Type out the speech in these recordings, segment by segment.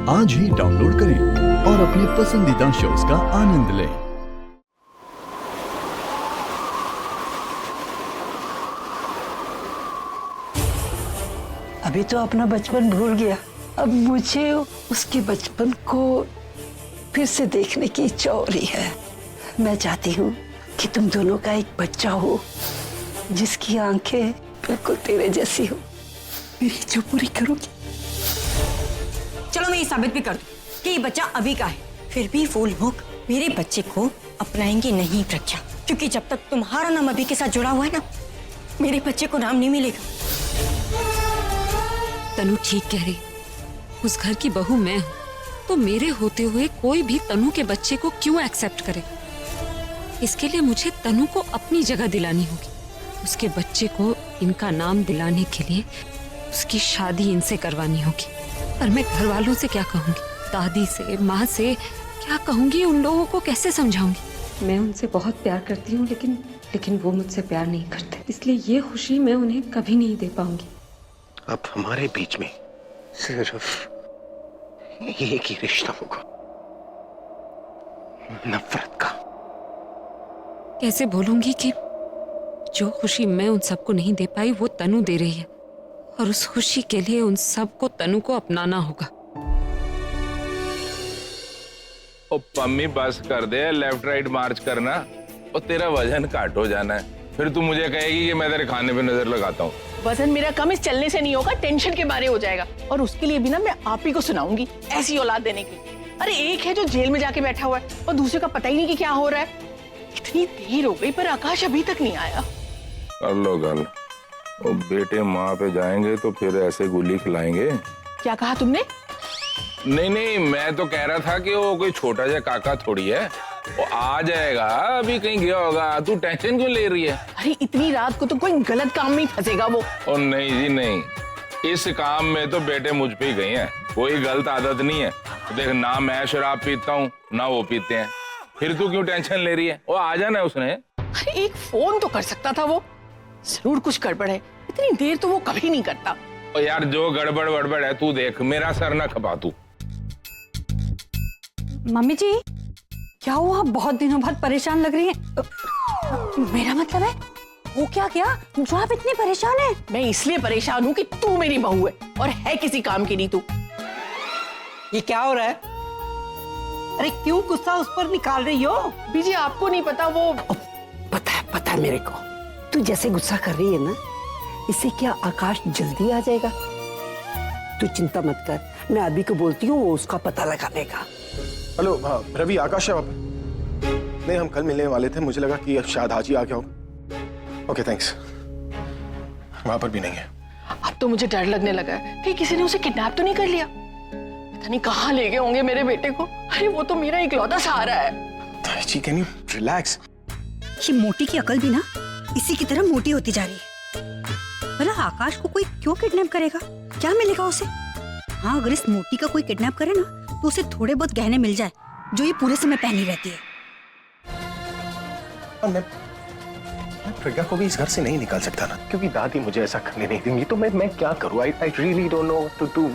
आज ही डाउनलोड करें और अपने पसंदीदा शोज का आनंद लें। अभी तो अपना बचपन भूल गया, अब मुझे उसके बचपन को फिर से देखने की इच्छा हो रही है। मैं चाहती हूँ कि तुम दोनों का एक बच्चा हो जिसकी आंखें बिल्कुल तेरे जैसी हो। मेरी इच्छा पूरी करोगी? चलो मैं ये साबित भी कर दूं कि ये बच्चा अभी का है, फिर भी वो लोग मेरे बच्चे को अपनाएंगे नहीं प्रज्ञा, क्योंकि जब तक तुम्हारा नाम अभी के साथ जुड़ा हुआ है ना, मेरे बच्चे को नाम नहीं मिलेगा। तनु ठीक कह रही, उस घर की बहू मैं हूँ, तो मेरे होते हुए कोई भी तनु के बच्चे को क्यों एक्सेप्ट करे? इसके लिए मुझे तनु को अपनी जगह दिलानी होगी। उसके बच्चे को इनका नाम दिलाने के लिए उसकी शादी इनसे करवानी होगी। पर मैं घर वालों से क्या कहूँगी, दादी से, माँ से क्या कहूँगी, उन लोगों को कैसे समझाऊंगी? मैं उनसे बहुत प्यार करती हूँ, लेकिन वो मुझसे प्यार नहीं करते, इसलिए ये खुशी मैं उन्हें कभी नहीं दे पाऊंगी। अब हमारे बीच में सिर्फ एक ही रिश्ता होगा, नफरत का। कैसे बोलूंगी कि जो खुशी मैं उन सबको नहीं दे पाई वो तनु दे रही है, और उस खुशी के लिए उन सबको तनु को अपनाना होगा। ओ पम्मी बस कर दे लेफ्ट राइट मार्च करना, और तेरा वजन काट हो जाना है, फिर तू मुझे कहेगी कि मैं तेरे खाने पे नजर लगाता हूँ। वजन मेरा कम इस चलने से नहीं होगा, टेंशन के बारे हो जाएगा, और उसके लिए भी ना मैं आप ही को सुनाऊंगी ऐसी औलाद देने की। अरे एक है जो जेल में जाके बैठा हुआ है और दूसरे का पता ही नहीं कि क्या हो रहा है। इतनी देर हो गई पर आकाश अभी तक नहीं आया। कर लो गल, वो बेटे माँ पे जाएंगे तो फिर ऐसे गोली खिलाएंगे। क्या कहा तुमने? नहीं, मैं तो कह रहा था कि वो कोई छोटा सा काका थोड़ी है, वो आ जाएगा, अभी कहीं गया होगा, तू टेंशन क्यों ले रही है? अरे इतनी रात को तो कोई गलत काम में फंसेगा वो। और नहीं जी नहीं, इस काम में तो बेटे मुझ पे ही गए हैं, कोई गलत आदत नहीं है। देख ना मैं शराब पीता हूँ ना वो पीते हैं, फिर तू क्यों टेंशन ले रही है? वो आ जाना है उसने। अरे एक फोन तो कर सकता था वो, जरूर कुछ गड़बड़ है, इतनी देर तो वो कभी नहीं करता। और यार जो गड़बड़ वड़बड़ है तू देख, मेरा सर ना खपा तू। मम्मी जी क्या हुआ, बहुत दिनों बाद परेशान लग रही हैं। मेरा मतलब है वो क्या किया जो आप इतनी परेशान हैं? मैं इसलिए परेशान हूँ कि तू मेरी बहू है और है किसी काम की नहीं तू। ये क्या हो रहा है? अरे क्यों गुस्सा उस पर निकाल रही हो? बीजी आपको नहीं पता वो। पता है मेरे को, तू जैसे गुस्सा कर रही है ना, इससे क्या आकाश जल्दी आ जाएगा? तू चिंता मत कर, मैं अभी को बोलती हूँ वो उसका पता लगाने का। हेलो रवि, आकाश है वहाँ पे? नहीं, हम कल मिलने वाले थे, मुझे लगा कि शायद आज ही आ गया हो। Okay thanks. वहां पर भी नहीं है। अब तो मुझे डर लगने लगा है कि किसी ने उसे किडनैप तो नहीं कर लिया। पता नहीं कहाँ ले गए होंगे मेरे बेटे को। अरे वो तो मेरा इकलौता सहारा है। जी कैन यू रिलैक्स? ये मोटी की अकल भी ना इसी की तरह मोटी होती जा रही है। भला आकाश को कोई क्यों किडनैप करेगा? क्या मिलेगा उसे? हाँ, अगर इस मोटी का कोई किडनैप करे ना तो उसे थोड़े बहुत गहने मिल जाए जो ये पूरे समय पहनी रहती है। मैं प्रज्ञा को भी इस घर से नहीं निकाल सकता ना, क्योंकि दादी मुझे ऐसा करने नहीं देंगी। तो मैं क्या करूँ? I really don't know what to do.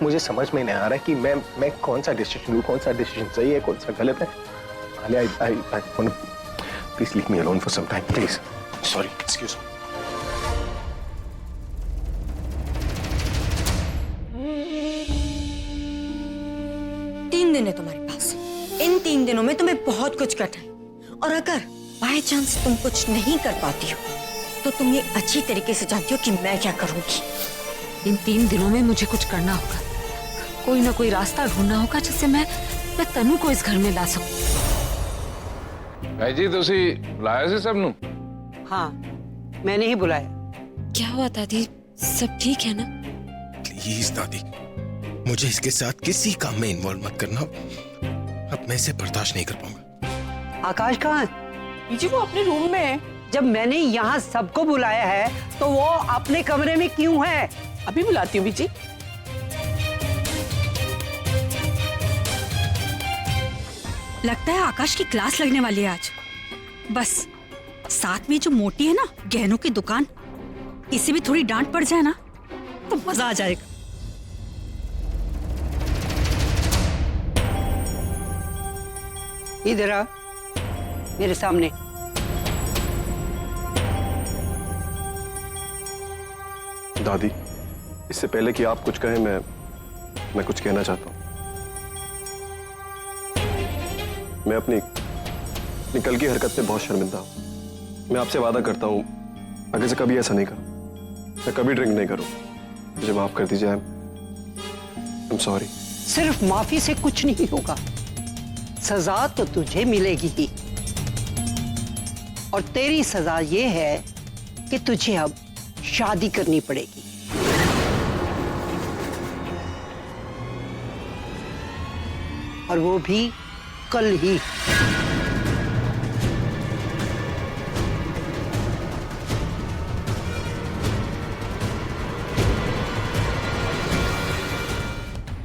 मुझे समझ में नहीं आ रहा कि मैं कौन सा डिसीजन लूँ, कौन सा डिसीजन सही है, कौन सा गलत है। I want, please leave me alone for some time please. Sorry, excuse me. 3 दिन है तुम्हारे पास, इन 3 दिनों में तुम्हें बहुत कुछ करना है, और अगर बाय चांस तुम कुछ नहीं कर पाती हो तो तुम ये अच्छी तरीके से जानती हो कि मैं क्या करूंगी। इन 3 दिनों में मुझे कुछ करना होगा, कोई ना कोई रास्ता ढूंढना होगा जिससे मैं तनु को इस घर में ला सकूं। भाई जी तुसी बुलाया सी सबनू? हाँ, मैंने ही बुलाया। क्या हुआ दादी, सब ठीक है ना? प्लीज दादी, मुझे इसके साथ किसी काम में इन्वॉल्व मत करना, अब मैं इसे बर्दाश्त नहीं कर पाऊंगा। आकाश कहाँ है? बीजी वो अपने रूम में है। जब मैंने यहाँ सबको बुलाया है तो वो अपने कमरे में क्यों है? अभी बुलाती हूँ बीजी। लगता है आकाश की क्लास लगने वाली है आज। बस साथ में जो मोटी है ना गहनों की दुकान, इसे भी थोड़ी डांट पड़ जाए ना तो मजा आ जाएगा। इधर आ, मेरे सामने। दादी, इससे पहले कि आप कुछ कहें, मैं कुछ कहना चाहता हूँ। मैं अपनी कल की हरकत पे बहुत शर्मिंदा हूँ। मैं आपसे वादा करता हूँ आगे से कभी ऐसा नहीं करूँ, मैं कभी ड्रिंक नहीं करूँ। मुझे माफ कर दीजिए। I am sorry. सिर्फ माफी से कुछ नहीं होगा, सजा तो तुझे मिलेगी ही। और तेरी सजा ये है कि तुझे अब शादी करनी पड़ेगी। और वो भी कल ही।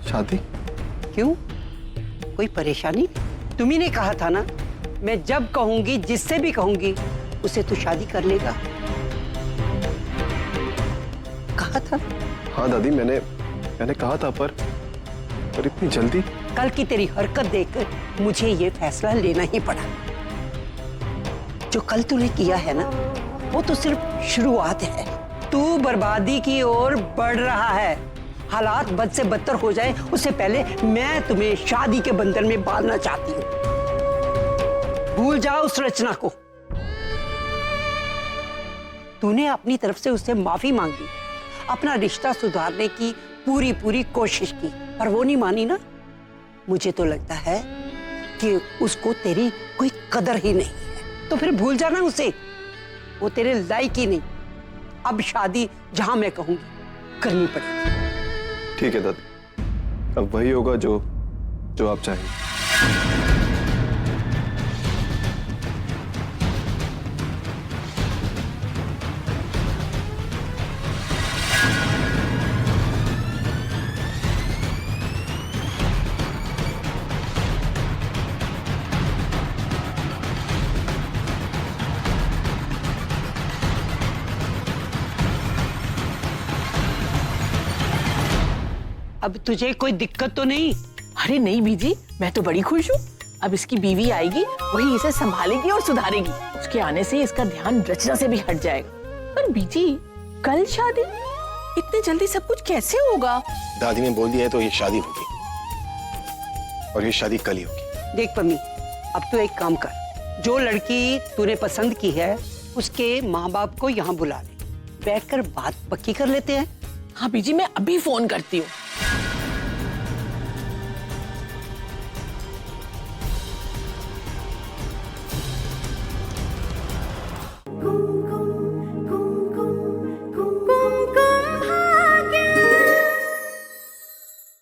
शादी? क्यों, कोई परेशानी? तुम्ही ने कहा था ना, मैं जब कहूंगी, जिससे भी कहूंगी, उसे तू शादी कर लेगा। कहा था। हाँ दादी, मैंने कहा था, पर इतनी जल्दी? कल की तेरी हरकत देखकर मुझे ये फैसला लेना ही पड़ा। जो कल तूने किया है ना, वो तो सिर्फ शुरुआत है। तू बर्बादी की ओर बढ़ रहा है। हालात बद से बदतर हो जाए उससे पहले मैं तुम्हें शादी के बंधन में बांधना चाहती हूँ। भूल जाओ उस रचना को। तूने अपनी तरफ से उससे माफी मांगी, अपना रिश्ता सुधारने की पूरी कोशिश की, पर वो नहीं मानी ना। मुझे तो लगता है कि उसको तेरी कोई कदर ही नहीं है। तो फिर भूल जाना उसे, वो तेरे लायक ही नहीं। अब शादी जहां मैं कहूंगी करनी पड़ेगी। ठीक है दादी, अब वही होगा जो आप चाहेंगे। अब तुझे कोई दिक्कत तो नहीं? अरे नहीं बीजी, मैं तो बड़ी खुश हूँ। अब इसकी बीवी आएगी, वही इसे संभालेगी और सुधारेगी। उसके आने से इसका ध्यान रचना से भी हट जाएगा। पर बीजी, कल शादी? इतनी जल्दी सब कुछ कैसे होगा? दादी ने बोल दिया है तो ये शादी होगी, और ये शादी कल ही होगी। देख पम्मी, अब तू एक काम कर, जो लड़की तूने पसंद की है उसके माँ बाप को यहाँ बुला ले, बैठकर बात पक्की कर लेते हैं। हाँ बीजी, मैं अभी फोन करती हूँ।